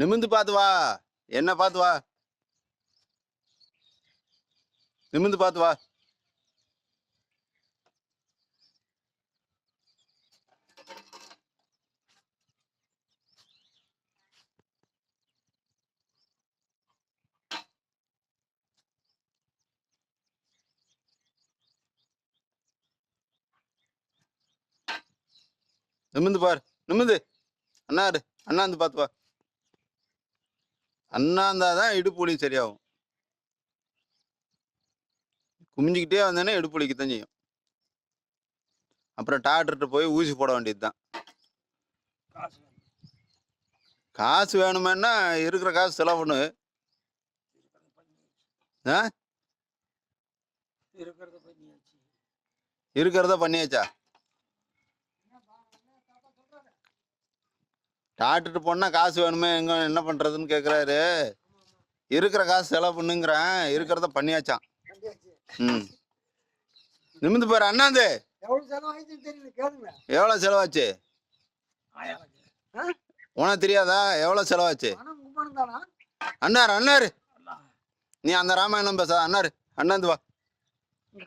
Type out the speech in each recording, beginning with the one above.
நிமிந்து பார்த்து வா. என்ன பார்த்து வா. நிமிந்து பார்த்து வா. நிமிந்து பார். நிமிந்து. அண்ணாரு. அண்ணாந்து பார்த்து வா. அண்ணாந்தாதான் இடுப்பு வலி சரியாகும். குமிஞ்சிக்கிட்டே வந்தேன்னா இடுப்பு வலிக்குத்தான் செய்யும். அப்புறம் டாக்டர்கிட்ட போய் ஊசி போட வேண்டியதுதான். காசு வேணுமேன்னா இருக்கிற காசு செலவு பண்ணு. இருக்கிறத பண்ணியாச்சா? டாக்டர்கிட்ட போனா காசு வேணுமே, எங்க என்ன பண்றதுன்னு கேக்குறாரு. இருக்கிற காசு செலவு பண்ணுங்கிறேன், இருக்கிறத பண்ணியாச்சான். ம் நிமிந்து பாரு. அண்ணாந்து எவ்வளவு செலவாச்சு உனக்கு தெரியாதா? எவ்வளவு செலவாச்சு? அண்ணாரு அண்ணாரு நீ அந்த ராமாயணம் பேச. அண்ணாரு அண்ணாந்து வா.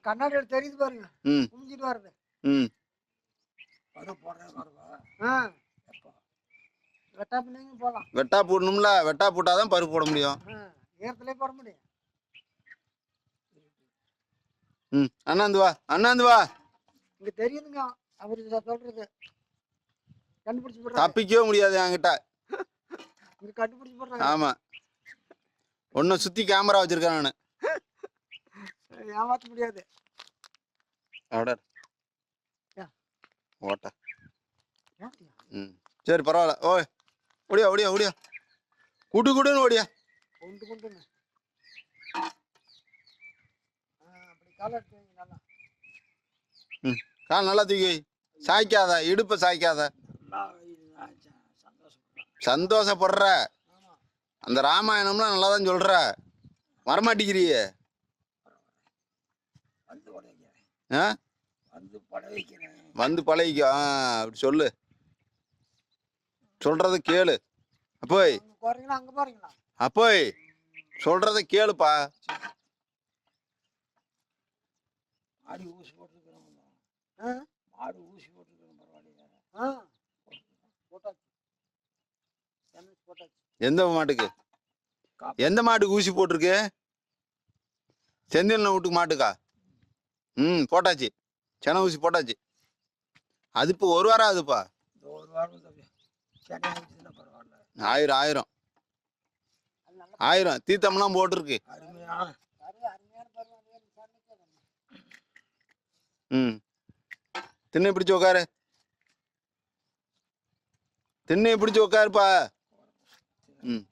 கண்ணாடி தெரியுது பாருங்க. ம் வருது. ம் வெட்டா போடணும்ல. வெட்டா போட்டாதான் பருப்பு போட முடியும். போட முடியும். ம் அண்ணாந்து வா. அண்ணாந்து வா. இங்க தெரியுதுங்க அவரு சொல்றது. கண்டுபிடிச்சு போடுறாங்க. தப்பிக்கவே முடியாது என்கிட்ட. கண்டுபிடிச்சு போடுறாங்க. ஆமா. ஒன்னும் சுத்தி கேமரா வச்சிருக்கேன் நானு. ஏமாத்த முடியாது. ஓட்ட. ம் சரி பரவாயில்ல. ஓய் ஓடியா ஓடியா ஓடியா. குடு குடுன்னு ஓடியா. ம் கால் நல்லா தூக்கி. சாய்க்காத, இடுப்பை சாய்க்காத. சந்தோஷப்படுற. அந்த ராமாயணம்லாம் நல்லா தான் சொல்ற. வரமாட்டேங்கிறியே. வந்து பழகிக்க. அப்படி சொல்லு. சொல்றத கேளு. அப்போய் அப்போய் சொல்றத கேளுப்பா. எந்த மாட்டுக்கு? எந்த மாட்டுக்கு ஊசி போட்டிருக்கு? செந்தில் வீட்டுக்கு மாட்டுக்கா? ம் போட்டாச்சு. சென ஊசி போட்டாச்சு. அது இப்போ ஒரு வாரம் ஆகுதுப்பா. ஆயிரம் ஆயிரம் ஆயிரம் தீத்தம்லாம் போட்டிருக்கு. ம் திண்ணை பிடிச்சு உட்காரு. திண்ணை பிடிச்சு உட்காருப்பா. ம்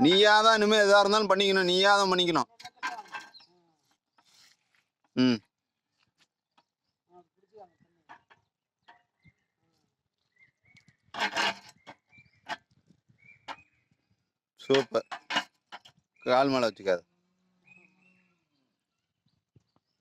நீயாதான் இனிமே எதா இருந்தாலும் பண்ணிக்கணும். நீயாதான் பண்ணிக்கணும். ம் சூப்பர். கால் மேல வச்சுக்காது.